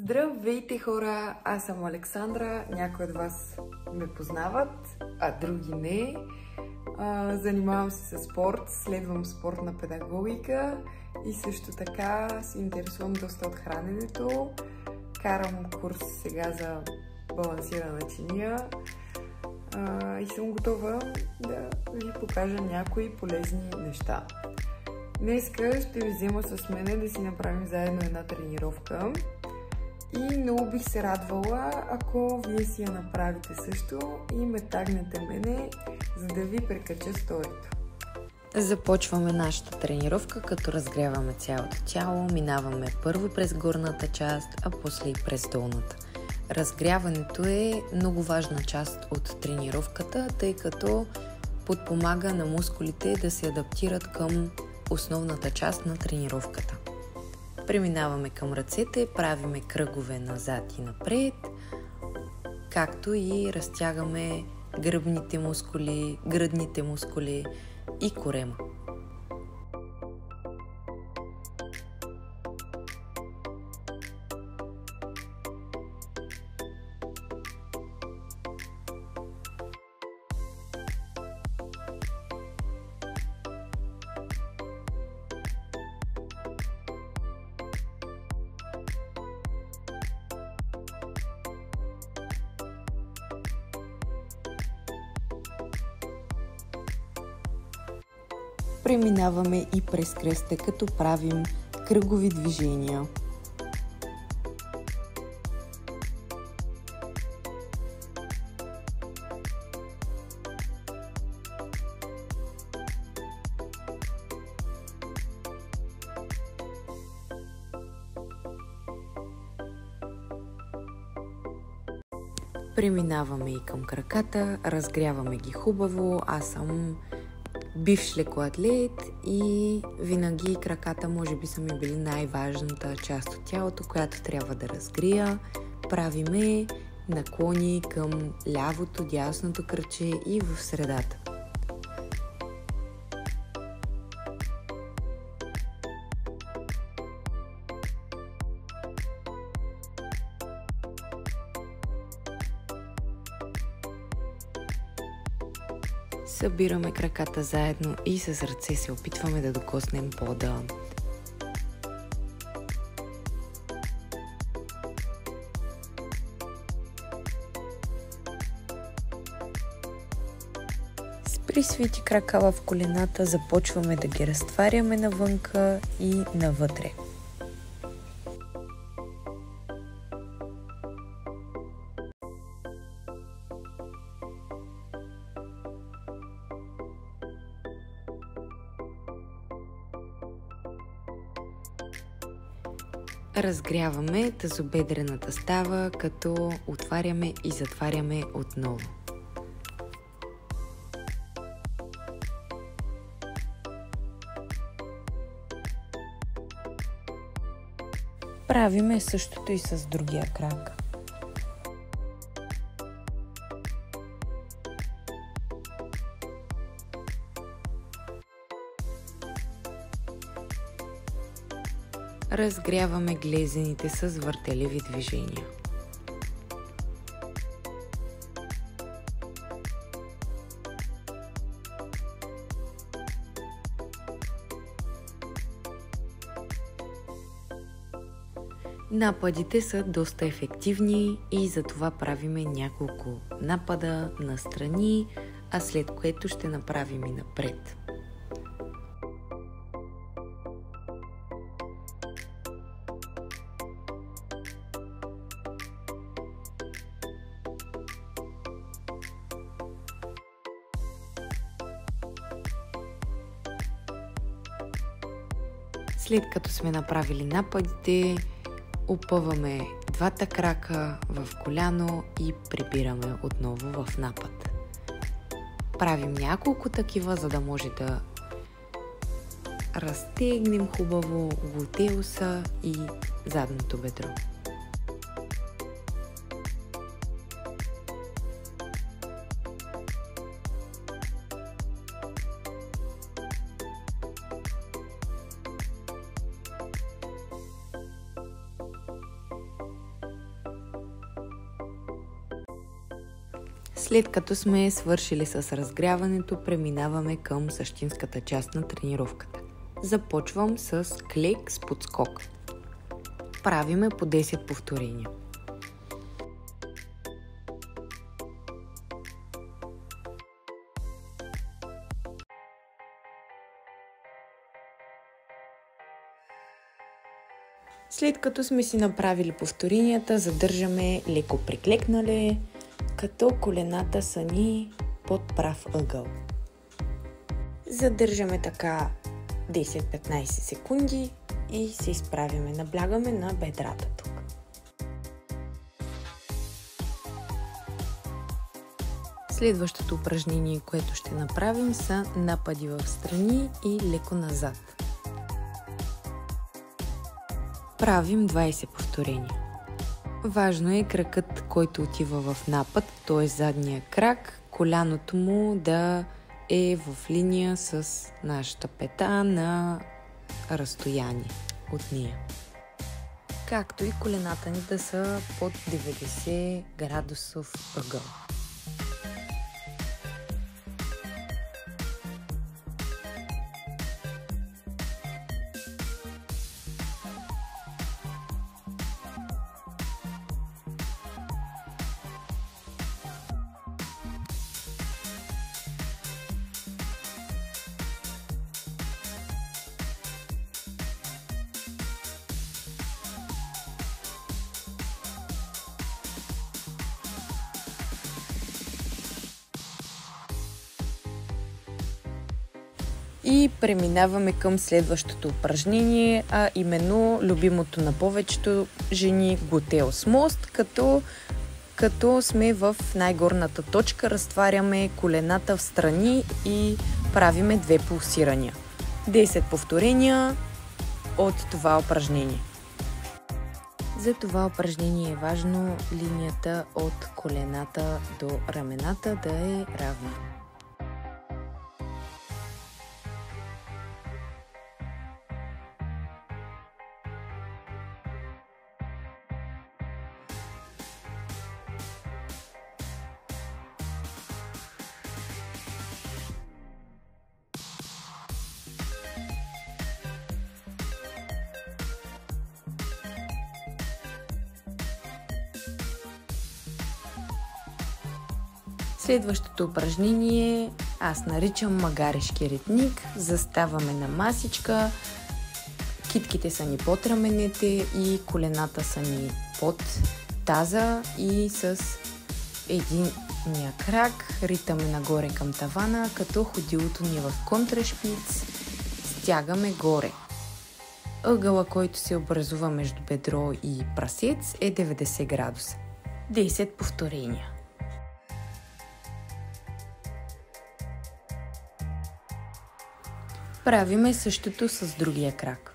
Здравейте хора, аз съм Александра, някои от вас ме познават, а други не. Занимавам се с спорт, следвам спортна педагогика и също така се интересувам доста от храненето. Карам курс сега за балансирана чиния и съм готова да ви покажа някои полезни неща. Днеска ще ви взема с мене да си направим заедно една тренировка. И много бих се радвала, ако вие си я направите също и ме тагнете мене, за да ви прекача сторито. Започваме нашата тренировка, като разгряваме цялото тяло, минаваме първо през горната част, а после и през долната. Разгряването е много важна част от тренировката, тъй като подпомага на мускулите да се адаптират към основната част на тренировката. Преминаваме към ръцете, правиме кръгове назад и напред, както и разтягаме гръбните мускули, гръдните мускули и корема. Преминаваме и през кръста, като правим кръгови движения. Преминаваме и към краката, разгряваме ги хубаво. Аз съм бивш лекоатлет и винаги краката може би са ми били най-важната част от тялото, която трябва да разгрия. Правиме наклони към лявото, дясното кръче и в средата. Събираме краката заедно и с ръце се опитваме да докоснем пода. С присвити крака в колената започваме да ги разтваряме навънка и навътре. Разгряваме тазобедрената става, като отваряме и затваряме отново. Правиме същото и с другия крак. Разгряваме глезените с въртеливи движения. Нападите са доста ефективни и затова правиме няколко напада настрани, а след което ще направим и напред. След като сме направили нападите, опъваме двата крака в коляно и прибираме отново в напад. Правим няколко такива, за да може да разтегнем хубаво глутеуса и задното бедро. След като сме свършили с разгряването, преминаваме към същинската част на тренировката. Започвам с клек с подскок. Правиме по 10 повторения. След като сме си направили повторенията, задържаме леко приклекнале, като колената са ни под прав ъгъл. Задържаме така 10-15 секунди и се изправяме. Наблягаме на бедрата тук. Следващото упражнение, което ще направим, са напади в страни и леко назад. Правим 20 повторения. Важно е кракът, който отива в напад, т.е. задния крак, коляното му да е в линия с нашата пета на разстояние от нея. Както и колената ни да са под 90 градусов ъгъл. И преминаваме към следващото упражнение, а именно любимото на повечето жени глутеус мост, като сме в най-горната точка, разтваряме колената в страни и правиме 2 пулсирания. 10 повторения от това упражнение. За това упражнение е важно линията от колената до рамената да е равна. Следващото упражнение аз наричам магарешки ритник. Заставаме на масичка, китките са ни под раменете и колената са ни под таза и с единия крак ритаме нагоре към тавана, като ходилото ни е в контрашпиц, стягаме горе. Ъгъла, който се образува между бедро и прасец, е 90 градуса. 10 повторения. Правиме същото с другия крак.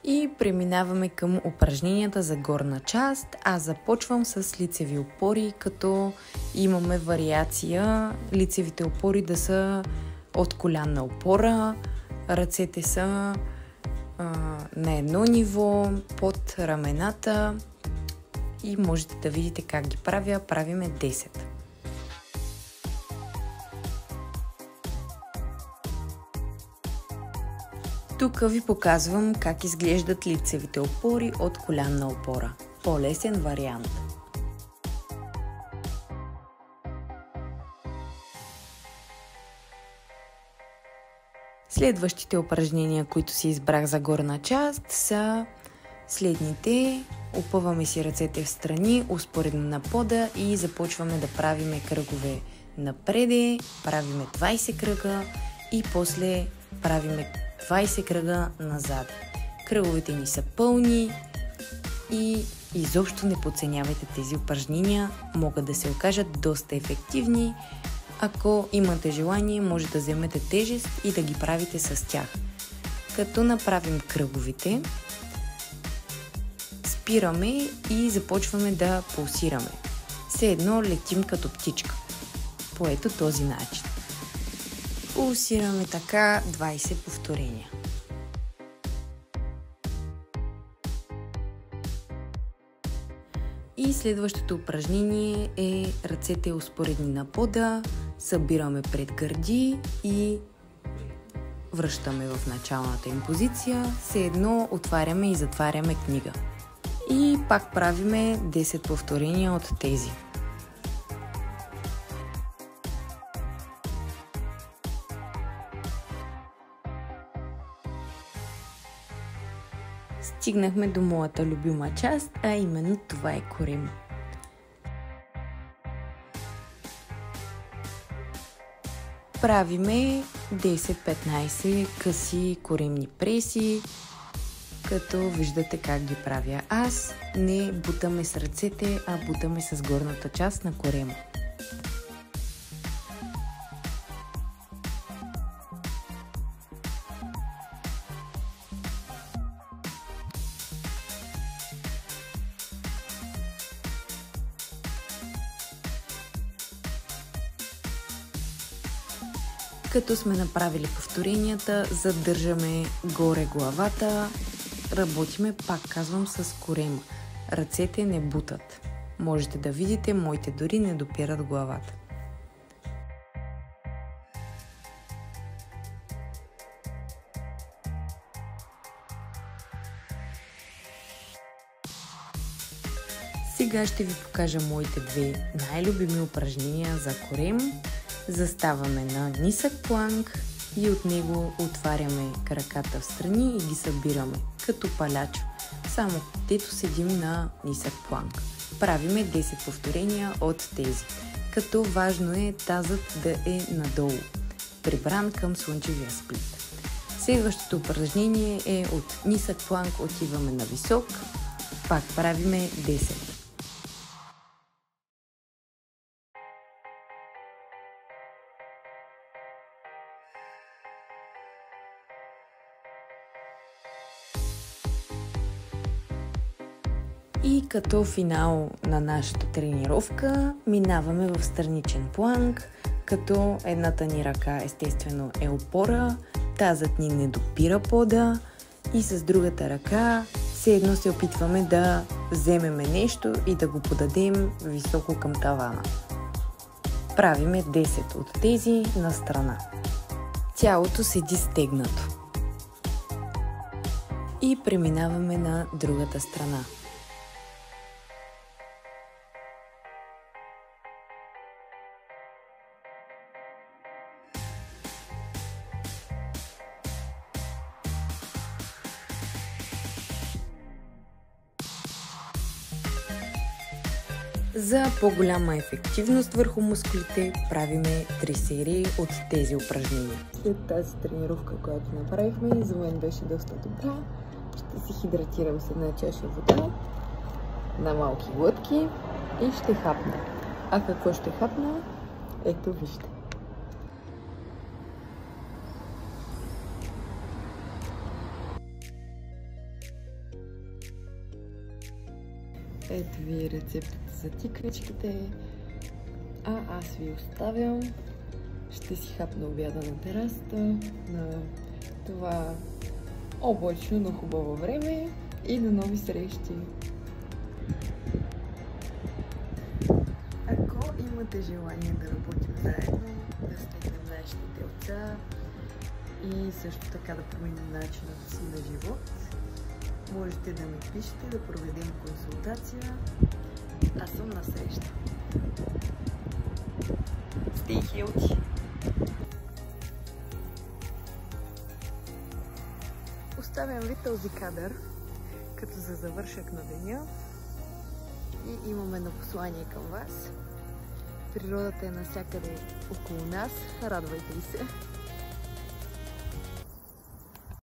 И преминаваме към упражненията за горна част. Аз започвам с лицеви опори, като имаме вариация лицевите опори да са от колянна опора, ръцете са на едно ниво, под рамената и можете да видите как ги правя. Правиме 10. Тук ви показвам как изглеждат лицевите опори от колянна опора. По-лесен вариант. Следващите упражнения, които си избрах за горна част, са следните. Опъваме си ръцете в страни, успоредно на пода и започваме да правиме кръгове напреде, правиме 20 кръга и после правиме 20 кръга назад. Кръговете ни са пълни и изобщо не подценявайте тези упражнения. Могат да се окажат доста ефективни. Ако имате желание, може да вземете тежест и да ги правите с тях. Като направим кръговите, спираме и започваме да пулсираме. Все едно летим като птичка. По ето този начин. Пулсираме така 20 повторения. И следващото упражнение е ръцете успоредни на пода, събираме пред гърди и връщаме в началната им позиция. Все едно отваряме и затваряме книга. И пак правиме 10 повторения от тези. Стигнахме до моята любима част, а именно това е корем. Правиме 10-15 къси коремни преси, като виждате как ги правя аз. Не бутаме с ръцете, а бутаме с горната част на корема. Като сме направили повторенията, задържаме горе главата, работиме, пак казвам, с корема. Ръцете не бутат. Можете да видите, моите дори не допират главата. Сега ще ви покажа моите две най-любими упражнения за корем. Заставаме на нисък планк и от него отваряме краката в страни и ги събираме като палячо, само дето седим на нисък планк. Правиме 10 повторения от тези, като важно е тазът да е надолу, прибран към слънчевия сплит. Следващото упражнение е от нисък планк отиваме на висок, пак правиме 10. И като финал на нашата тренировка минаваме в страничен планк, като едната ни ръка естествено е опора, тазът ни не допира пода и с другата ръка все едно се опитваме да вземеме нещо и да го подадем високо към тавана. Правиме 10 от тези на страна. Тялото седи стегнато. И преминаваме на другата страна. За по-голяма ефективност върху мускулите правиме 3 серии от тези упражнения. След тази тренировка, която направихме, за мен беше доста добра. Ще си хидратирам с една чаша вода на малки глътки и ще хапна. А какво ще хапна? Ето вижте. Ето ви рецептата за тиквичките, а аз ви оставям. Ще си хапна обяда на терасата, на това облачно, но хубаво време и до нови срещи! Ако имате желание да работим заедно, да стегнем нашите телца и също така да променим начинът си на живот, можете да ми пишете, да проведем консултация. Аз съм на среща. Stay healthy! Оставям ви този кадър като за завършък на деня и имаме едно послание към вас. Природата е навсякъде около нас, радвайте ви се!